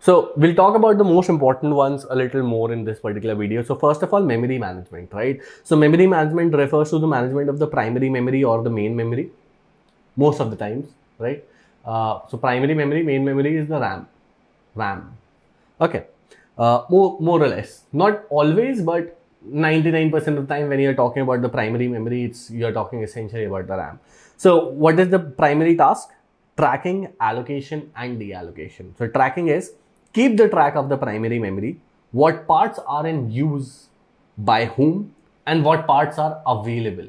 So we'll talk about the most important ones a little more in this particular video. So first of all, memory management, right? So memory management refers to the management of the primary memory or the main memory most of the times, right? So primary memory, main memory is the RAM. Okay. More or less, not always, but 99% of the time when you're talking about the primary memory, you're talking essentially about the RAM. So what is the primary task? Tracking, allocation, and deallocation. So tracking is keep the track of the primary memory, what parts are in use by whom, and what parts are available.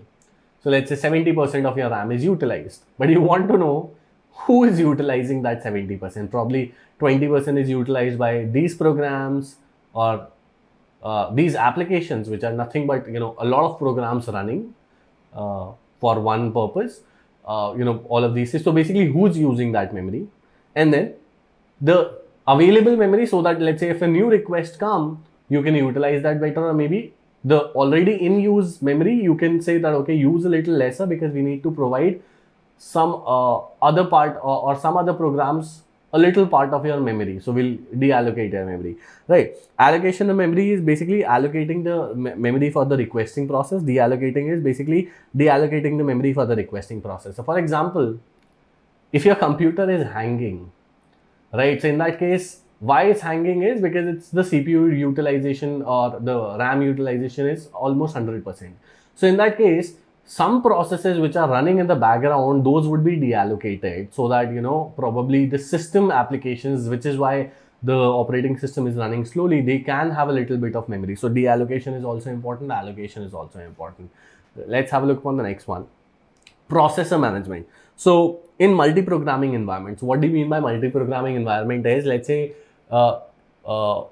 So let's say 70% of your RAM is utilized, but you want to know who is utilizing that 70%. Probably 20% is utilized by these programs or these applications, which are nothing but a lot of programs running for one purpose. All of these. So basically, who's using that memory, and then the available memory, so that let's say if a new request come, you can utilize that better, or maybe the already in use memory, you can say that okay, use a little lesser because we need to provide some other part, or some other programs a little part of your memory, so we'll deallocate your memory, right? Allocation of memory is basically allocating the memory for the requesting process. Deallocating is basically deallocating the memory for the requesting process. So for example, if your computer is hanging, right? So in that case, why it's hanging is because it's the CPU utilization or the RAM utilization is almost 100%. So in that case, some processes which are running in the background, those would be deallocated, so that probably the system applications, which is why the operating system is running slowly, they can have a little bit of memory. So deallocation is also important, allocation is also important. Let's have a look on the next one. Processor management. So in multi-programming environments, what do you mean by multi-programming environment is, let's say uh, uh,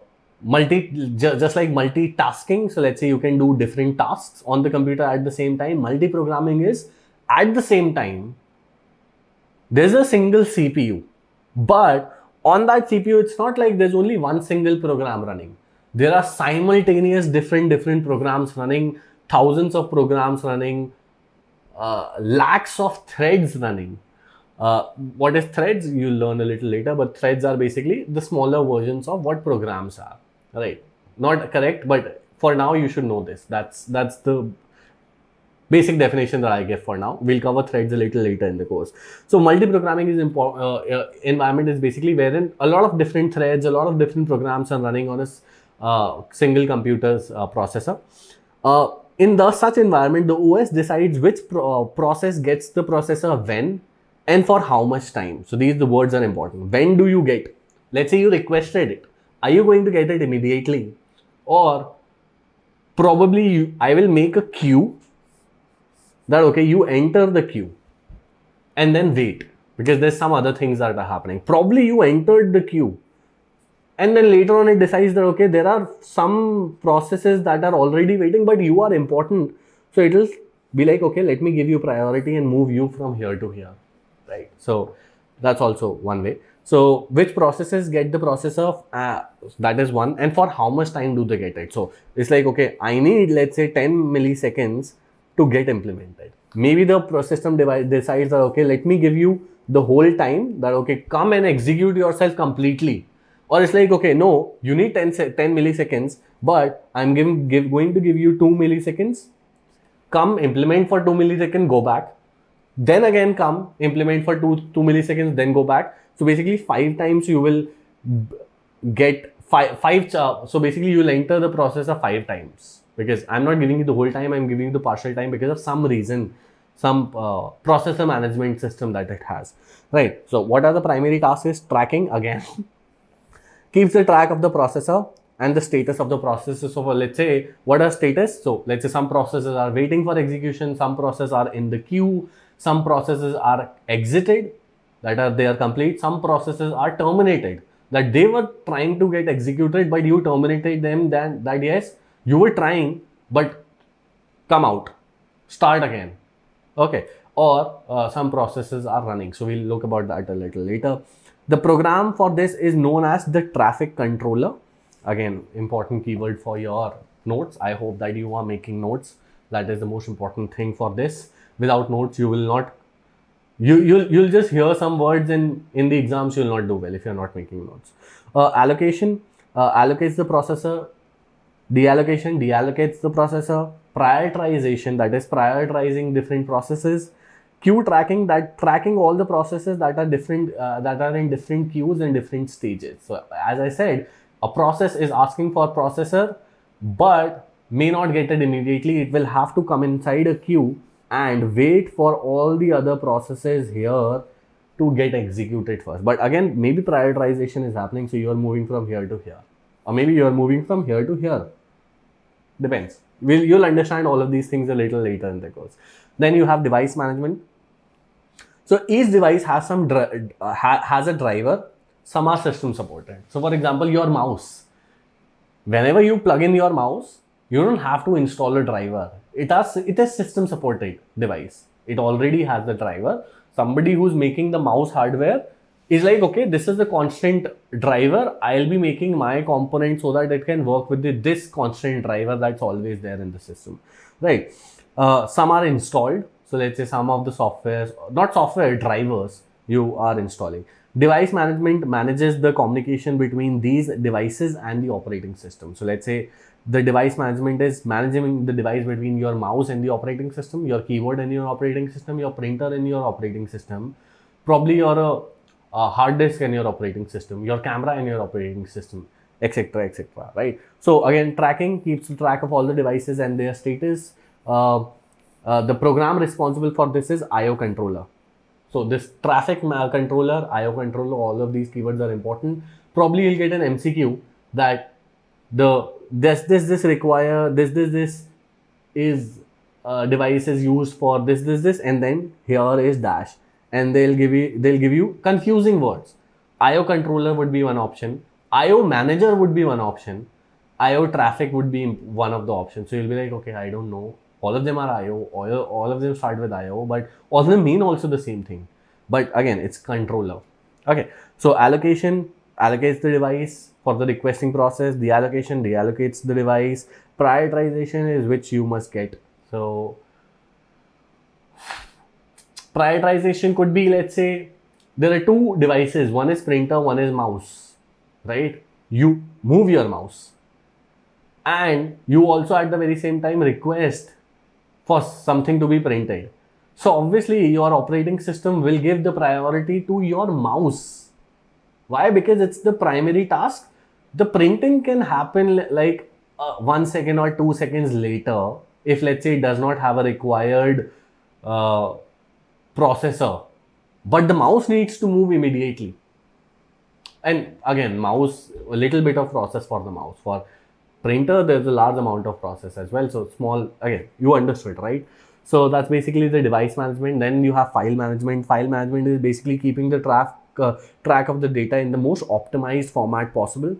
just like multitasking. So let's say you can do different tasks on the computer at the same time. Multi-programming is at the same time there's a single CPU, but on that CPU, it's not like there's only one single program running. There are simultaneous different programs running, thousands of programs running, lakhs of threads running. What is threads? You'll learn a little later, but threads are basically the smaller versions of what programs are, right? Not correct, but for now you should know this. That's the basic definition that I give for now. We'll cover threads a little later in the course. So multi-programming is important. Environment is basically wherein a lot of different threads, a lot of different programs are running on a single computer's processor. In the such environment, the OS decides which process gets the processor when and for how much time. So these the words are important. When do you get? Let's say you requested it. Are you going to get it immediately, or probably I will make a queue that okay, you enter the queue and then wait because there's some other things that are happening. Probably you entered the queue and then later on it decides that okay, there are some processes that are already waiting, but you are important, so it will be like okay, let me give you priority and move you from here to here, right? So that's also one way. So which processes get the processor, that is one, and for how much time do they get it? So it's like okay, I need let's say 10 milliseconds to get implemented. Maybe the system decides that okay, let me give you the whole time, that okay, come and execute yourself completely. Or it's like okay, no, you need 10 milliseconds, but I'm going to give you 2 milliseconds. Come implement for 2 milliseconds, go back, then again come implement for 2 milliseconds, then go back. So basically 5 times you will get five so basically you will enter the processor 5 times, because I'm not giving you the whole time, I'm giving you the partial time because of some reason, some processor management system that it has, right? So what are the primary tasks? Is tracking again. Keeps the track of the processor and the status of the processes. So let's say what are status? So let's say some processes are waiting for execution, some processes are in the queue, some processes are exited, that they are complete, some processes are terminated, that they were trying to get executed but you terminated them, then that yes, you were trying but come out, start again, okay? Or some processes are running, so we'll look about that a little later. The program for this is known as the traffic controller. Again, important keyword for your notes. I hope that you are making notes. That is the most important thing for this. Without notes, you will not You'll just hear some words in the exams. You'll not do well if you're not making notes. Allocation allocates the processor. Deallocation deallocates the processor. Prioritization, that is prioritizing different processes. Queue tracking, that tracking all the processes that are different, that are in different queues and different stages. So as I said, a process is asking for processor but may not get it immediately. It will have to come inside a queue and wait for all the other processes here to get executed first. But again, maybe prioritization is happening, so you are moving from here to here, or maybe you are moving from here to here. Depends. You'll understand all of these things a little later in the course. Then you have device management. So each device has has a driver. Some are system supported. So for example, your mouse. Whenever you plug in your mouse, you don't have to install a driver. It is system supported device. It already has the driver. Somebody who's making the mouse hardware is like, okay, this is the constant driver. I'll be making my component so that it can work with this constant driver that's always there in the system, right? Some are installed. So let's say some of the softwares, not software, drivers you are installing. Device management manages the communication between these devices and the operating system. So let's say the device management is managing the device between your mouse and the operating system, your keyboard and your operating system, your printer and your operating system, probably your hard disk and your operating system, your camera and your operating system, etc., etc., right? So again, tracking keeps track of all the devices and their status. The program responsible for this is IO controller. So this traffic controller, IO controller, all of these keywords are important. Probably you'll get an MCQ that this require this is device is used for this, and then here is dash, and they'll give you confusing words. IO controller would be one option. IO manager would be one option. IO traffic would be one of the options. So you'll be like, okay, I don't know. All of them are IO, all of them start with IO, but all of them mean also the same thing. But again, it's controller. Okay, so allocation allocates the device for the requesting process. Deallocation deallocates the device. Prioritization is which you must get. So prioritization could be, let's say, there are two devices. One is printer, one is mouse, right? You move your mouse and you also at the very same time request for something to be printed. So obviously your operating system will give the priority to your mouse. Why? Because it's the primary task. The printing can happen like 1 second or 2 seconds later if, let's say, it does not have a required processor, but the mouse needs to move immediately. And again, mouse, a little bit of process for the mouse. For printer, there's a large amount of process as well. So small, again, you understood, right? So that's basically the device management. Then you have file management. File management is basically keeping the track of the data in the most optimized format possible.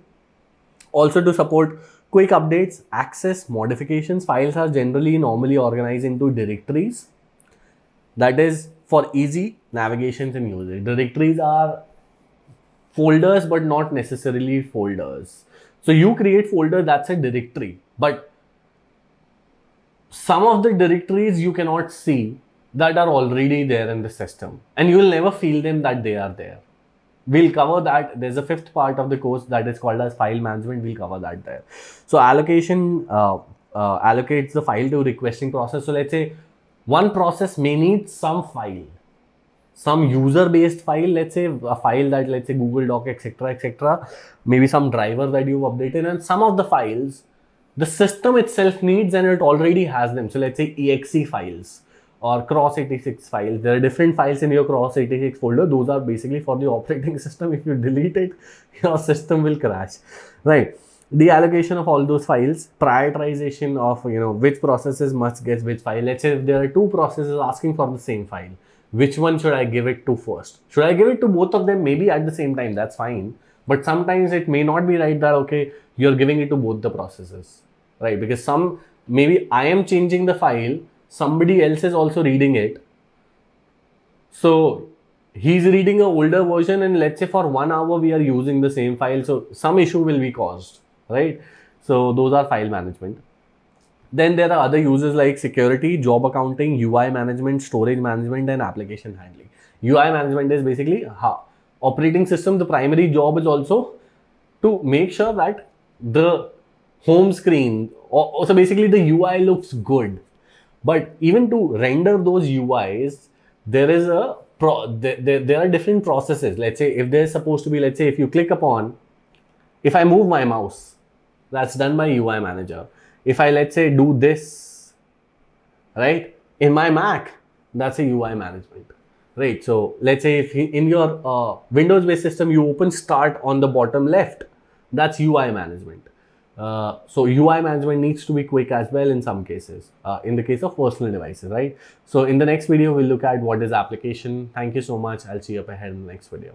Also to support quick updates, access, modifications. Files are normally organized into directories. That is for easy navigations and usage. Directories are folders, but not necessarily folders. So you create folder, that's a directory, but some of the directories you cannot see that are already there in the system, and you will never feel them that they are there. We'll cover that. There's a fifth part of the course that is called as file management. We'll cover that there. So allocation allocates the file to requesting process. So let's say one process may need some file, some user-based file, let's say a file that, let's say, Google Doc, etc., etc., maybe some driver that you've updated, and some of the files the system itself needs and it already has them. So let's say exe files or cross86 files. There are different files in your cross86 folder. Those are basically for the operating system. If you delete it, your system will crash, right? The allocation of all those files, prioritization of, which processes must get which file. Let's say if there are two processes asking for the same file, which one should I give it to first? Should I give it to both of them maybe at the same time? That's fine. But sometimes it may not be right that, okay, you're giving it to both the processes, right? Because maybe I am changing the file, somebody else is also reading it. So he's reading an older version, and let's say for 1 hour we are using the same file. So some issue will be caused, right? So those are file management. Then there are other uses like security, job accounting, UI management, storage management, and application handling. UI management is basically how operating system. The primary job is also to make sure that the home screen, or so basically the UI looks good. But even to render those UIs, there is a there are different processes. Let's say if there's supposed to be, let's say if you click upon, if I move my mouse, that's done by UI manager. If I, let's say, do this, right, in my Mac, that's a UI management, right? So let's say if in your Windows based system you open start on the bottom left, that's UI management. So UI management needs to be quick as well in some cases, in the case of personal devices, right? So in the next video we'll look at what is application. Thank you so much. I'll see you up ahead in the next video.